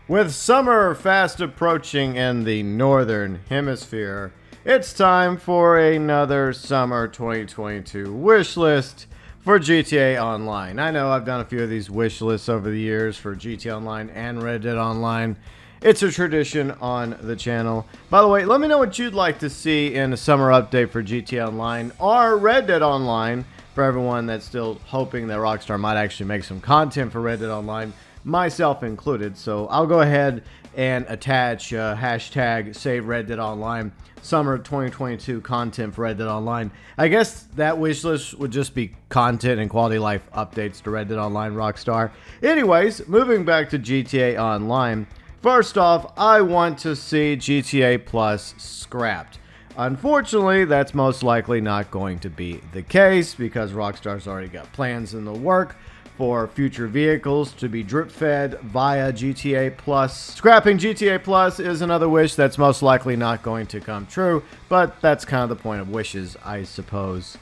With summer fast approaching in the northern hemisphere, it's time for another summer 2022 wish list for GTA Online. I know I've done a few of these wish lists over the years for GTA Online and Red Dead Online. It's a tradition on the channel. By the way, let me know what you'd like to see in a summer update for GTA Online or Red Dead Online, for everyone that's still hoping that Rockstar might actually make some content for Red Dead Online, myself included. So I'll go ahead and attach hashtag save Red Dead Online summer 2022 content for Red Dead Online. I guess that wish list would just be content and quality life updates to Red Dead Online Rockstar. Anyways, moving back to GTA Online. First off, I want to see GTA Plus scrapped. Unfortunately, that's most likely not going to be the case because Rockstar's already got plans in the work for future vehicles to be drip-fed via GTA Plus. Scrapping GTA Plus is another wish that's most likely not going to come true, but that's kind of the point of wishes, I suppose.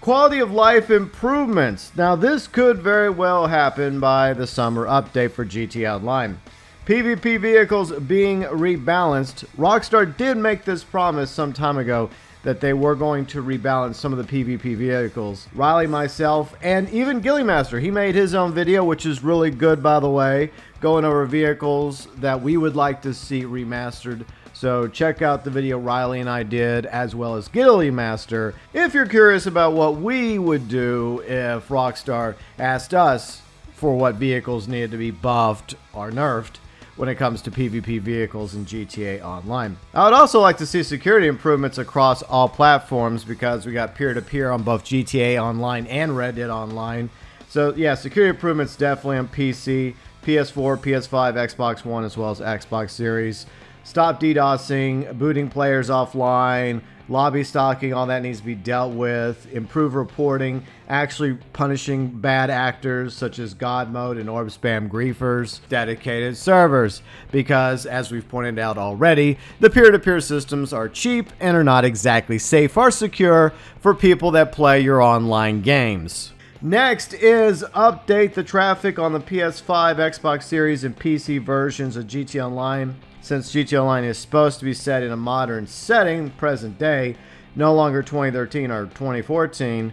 Quality of life improvements. Now, this could very well happen by the summer update for GTA Online. PvP vehicles being rebalanced. Rockstar did make this promise some time ago that they were going to rebalance some of the PvP vehicles. Riley, myself, and even Gillymaster, he made his own video, which is really good, by the way, going over vehicles that we would like to see remastered. So check out the video Riley and I did, as well as Gillymaster, if you're curious about what we would do if Rockstar asked us for what vehicles needed to be buffed or nerfed when it comes to PvP vehicles in GTA Online. I would also like to see security improvements across all platforms because we got peer-to-peer on both GTA Online and Red Dead Online. So yeah, security improvements definitely on PC, PS4, PS5, Xbox One, as well as Xbox Series. Stop DDoSing, booting players offline, lobby stalking, all that needs to be dealt with. Improve reporting, actually punishing bad actors such as God Mode and Orb Spam griefers. Dedicated servers, because as we've pointed out already, the peer-to-peer systems are cheap and are not exactly safe or secure for people that play your online games. Next is update the traffic on the PS5, Xbox Series, and PC versions of GTA Online. Since GTA Online is supposed to be set in a modern setting, present day, no longer 2013 or 2014,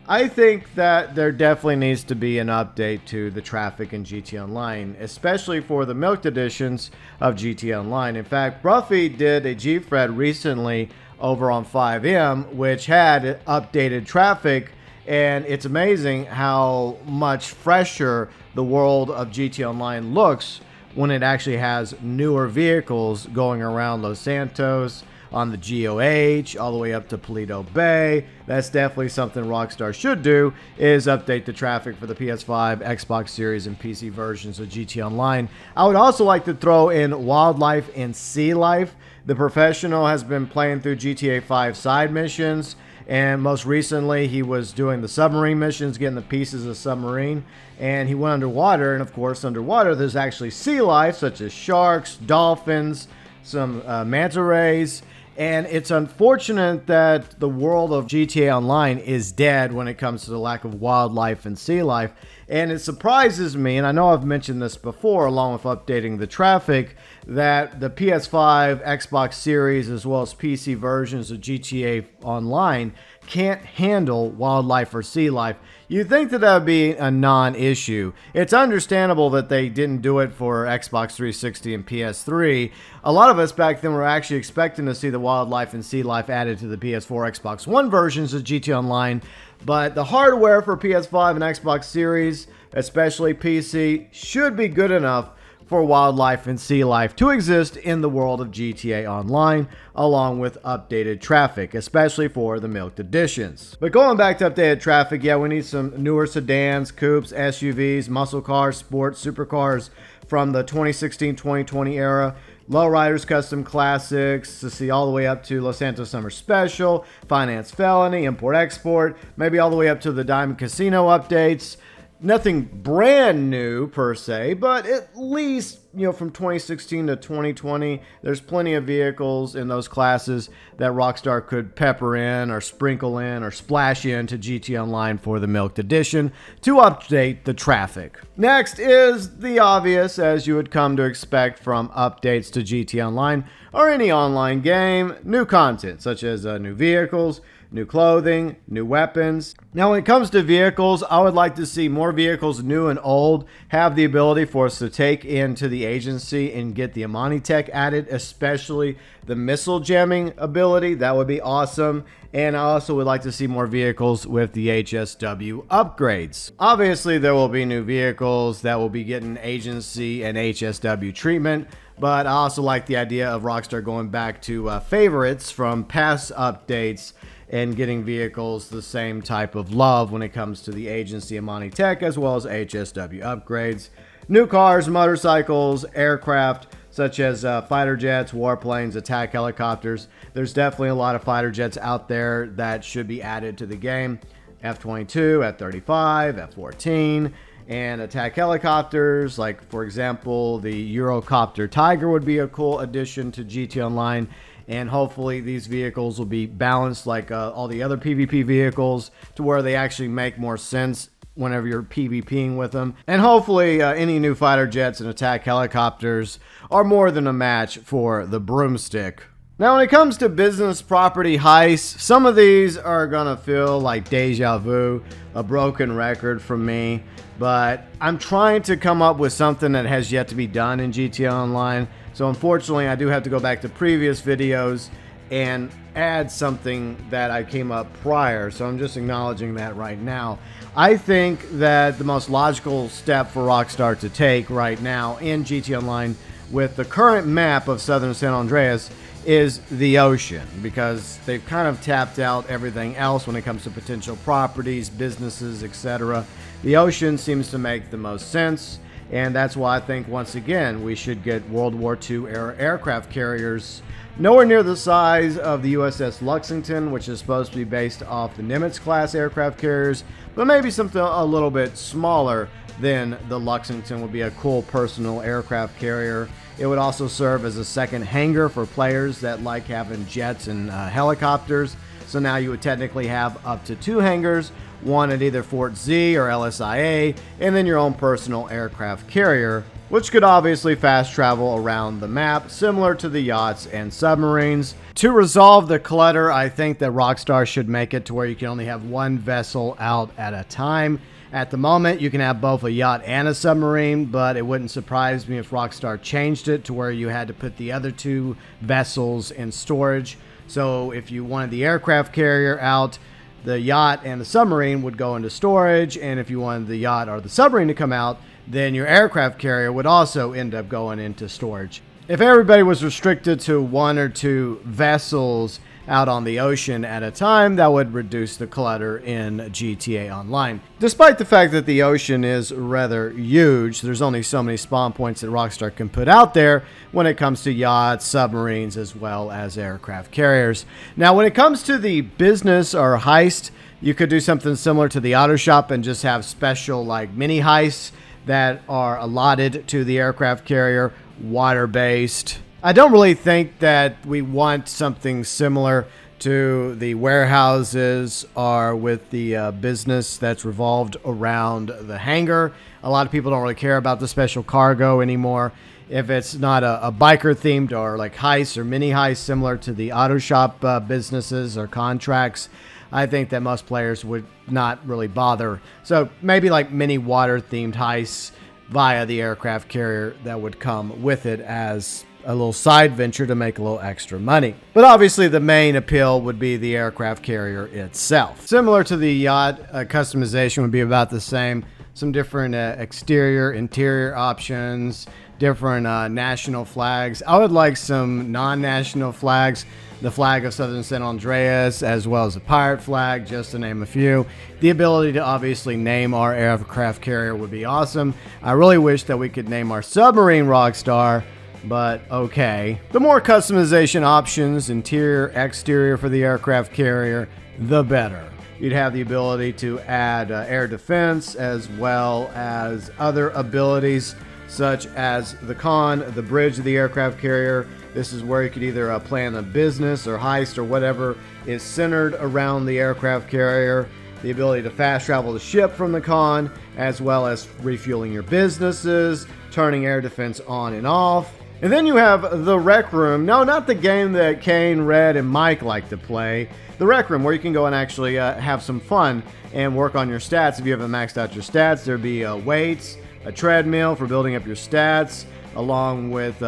I think that there definitely needs to be an update to the traffic in GTA Online, especially for the milked editions of GTA Online. In fact, Bruffy did a G-Thread recently over on 5M, which had updated traffic, and it's amazing how much fresher the world of GTA Online looks when it actually has newer vehicles going around Los Santos, on the GOH, all the way up to Paleto Bay. That's definitely something Rockstar should do, is update the traffic for the PS5, Xbox Series, and PC versions of GTA Online. I would also like to throw in wildlife and sea life. The Professional has been playing through GTA 5 side missions, and most recently he was doing the submarine missions, getting the pieces of submarine, and he went underwater, and of course underwater there's actually sea life such as sharks, dolphins, some manta rays, and it's unfortunate that the world of GTA Online is dead when it comes to the lack of wildlife and sea life. And it surprises me, and I know I've mentioned this before along with updating the traffic, that the PS5, Xbox Series, as well as PC versions of GTA Online can't handle wildlife or sea life. You'd think that that would be a non-issue. It's understandable that they didn't do it for Xbox 360 and PS3. A lot of us back then were actually expecting to see the wildlife and sea life added to the PS4, Xbox One versions of GTA Online, but the hardware for PS5 and Xbox Series, especially PC, should be good enough for wildlife and sea life to exist in the world of GTA Online, along with updated traffic, especially for the milked editions. But going back to updated traffic, yeah, we need some newer sedans, coupes, SUVs, muscle cars, sports, supercars from the 2016-2020 era. Lowriders, Custom Classics, to see all the way up to Los Santos Summer Special, Finance Felony, Import Export, maybe all the way up to the Diamond Casino updates. Nothing brand new per se, but at least, from 2016 to 2020, there's plenty of vehicles in those classes that Rockstar could pepper in or sprinkle in or splash into GT Online for the Milked Edition to update the traffic. Next is the obvious, as you would come to expect from updates to GT Online or any online game, new content such as new vehicles, new clothing, new weapons. Now, when it comes to vehicles, I would like to see more vehicles, new and old, have the ability for us to take into the agency and get the Amani tech added, especially the missile jamming ability. That would be awesome. And I also would like to see more vehicles with the HSW upgrades. Obviously, there will be new vehicles that will be getting agency and HSW treatment, but I also like the idea of Rockstar going back to favorites from past updates and getting vehicles the same type of love when it comes to the agency Amani tech as well as HSW upgrades. New cars, motorcycles, aircraft such as fighter jets, warplanes, attack helicopters. There's definitely a lot of fighter jets out there that should be added to the game. F-22, F-35, F-14, and attack helicopters. Like, for example, the Eurocopter Tiger would be a cool addition to GT Online. And hopefully these vehicles will be balanced like all the other PvP vehicles to where they actually make more sense whenever you're PvPing with them. And hopefully any new fighter jets and attack helicopters are more than a match for the broomstick. Now, when it comes to business property heists, some of these are gonna feel like deja vu, a broken record from me, but I'm trying to come up with something that has yet to be done in GTA Online. So unfortunately, I do have to go back to previous videos and add something that I came up prior. So I'm just acknowledging that right now. I think that the most logical step for Rockstar to take right now in GT Online with the current map of Southern San Andreas is the ocean, because they've kind of tapped out everything else when it comes to potential properties, businesses, etc. The ocean seems to make the most sense. And that's why I think, once again, we should get World War II era aircraft carriers nowhere near the size of the USS Lexington, which is supposed to be based off the Nimitz class aircraft carriers, but maybe something a little bit smaller than the Lexington would be a cool personal aircraft carrier. It would also serve as a second hangar for players that like having jets and helicopters. So now you would technically have up to 2 hangars, one at either Fort Z or LSIA, and then your own personal aircraft carrier, which could obviously fast travel around the map, similar to the yachts and submarines. To resolve the clutter, I think that Rockstar should make it to where you can only have one vessel out at a time. At the moment, you can have both a yacht and a submarine, but it wouldn't surprise me if Rockstar changed it to where you had to put the other 2 vessels in storage. So if you wanted the aircraft carrier out, the yacht and the submarine would go into storage, and if you wanted the yacht or the submarine to come out, then your aircraft carrier would also end up going into storage. If everybody was restricted to 1 or 2 vessels out on the ocean at a time, that would reduce the clutter in GTA Online. Despite the fact that the ocean is rather huge, there's only so many spawn points that Rockstar can put out there when it comes to yachts, submarines, as well as aircraft carriers. Now, when it comes to the business or heist, you could do something similar to the auto shop and just have special like mini heists that are allotted to the aircraft carrier, water-based. I don't really think that we want something similar to the warehouses or with the business that's revolved around the hangar. A lot of people don't really care about the special cargo anymore. If it's not a biker themed or like heists or mini heists similar to the auto shop businesses or contracts, I think that most players would not really bother. So maybe like mini water themed heists via the aircraft carrier that would come with it as a little side venture to make a little extra money. But obviously the main appeal would be the aircraft carrier itself. Similar to the yacht, customization would be about the same. Some different exterior, interior options, different national flags. I would like some non-national flags. The flag of Southern San Andreas, as well as a pirate flag, just to name a few. The ability to obviously name our aircraft carrier would be awesome. I really wish that we could name our submarine Rockstar, but okay. The more customization options, interior, exterior for the aircraft carrier, the better. You'd have the ability to add air defense as well as other abilities such as the bridge of the aircraft carrier. This is where you could either plan a business or heist or whatever is centered around the aircraft carrier. The ability to fast travel the ship from the con, as well as refueling your businesses, turning air defense on and off. And then you have the Rec Room. No, not the game that Kane, Red, and Mike like to play. The Rec Room, where you can go and actually have some fun and work on your stats. If you haven't maxed out your stats, there'd be weights, a treadmill for building up your stats, along with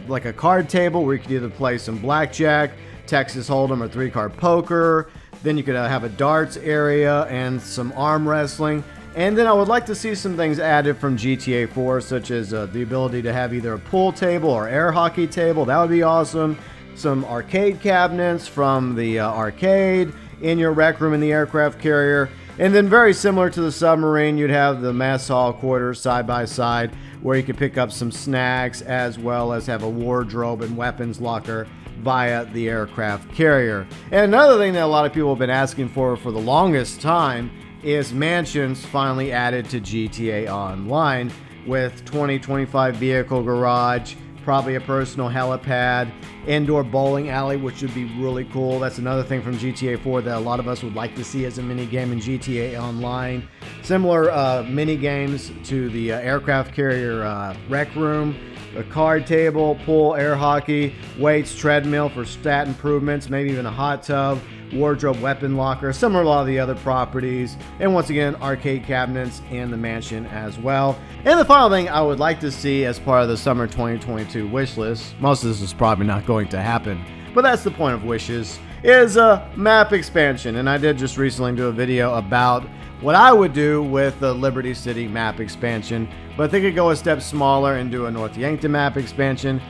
like a card table where you could either play some blackjack, Texas Hold'em, or 3-card poker. Then you could have a darts area and some arm wrestling. And then I would like to see some things added from GTA 4, such as the ability to have either a pool table or air hockey table. That would be awesome. Some arcade cabinets from the arcade in your rec room in the aircraft carrier. And then very similar to the submarine, you'd have the mess hall quarters side by side where you could pick up some snacks as well as have a wardrobe and weapons locker via the aircraft carrier. And another thing that a lot of people have been asking for the longest time is mansions finally added to GTA Online with 2025 vehicle garage, probably a personal helipad, indoor bowling alley, which would be really cool. That's another thing from GTA 4 that a lot of us would like to see as a mini game in GTA Online. Similar mini games to the aircraft carrier rec room, a card table, pool, air hockey, weights, treadmill for stat improvements, maybe even a hot tub, wardrobe, weapon locker, similar to a lot of the other properties, and once again, arcade cabinets in the mansion as well. And the final thing I would like to see as part of the summer 2022 wish list, most of this is probably not going to happen, but that's the point of wishes, is a map expansion. And I did just recently do a video about what I would do with the Liberty City map expansion, but they could go a step smaller and do a North Yankton map expansion.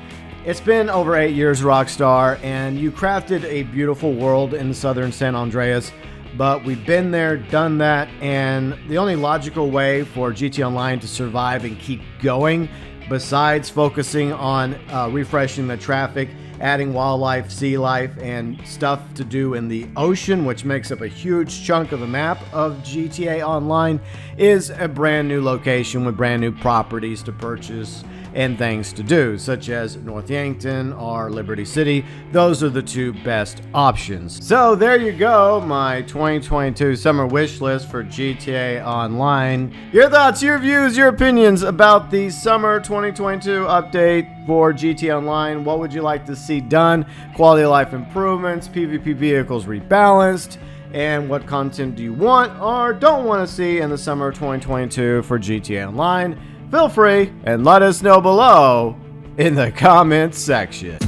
It's been over 8 years, Rockstar, and you crafted a beautiful world in southern San Andreas, but we've been there, done that, and the only logical way for GT Online to survive and keep going, besides focusing on refreshing the traffic, adding wildlife, sea life, and stuff to do in the ocean, which makes up a huge chunk of the map of GTA Online, is a brand new location with brand new properties to purchase and things to do, such as North Yankton or Liberty City. Those are the two best options. So there you go, my 2022 summer wish list for GTA Online. Your thoughts, your views, your opinions about the summer 2022 update for GTA Online. What would you like to see done? Quality of life improvements, PvP vehicles rebalanced, and what content do you want or don't want to see in the summer of 2022 for GTA Online? Feel free and let us know below in the comments section.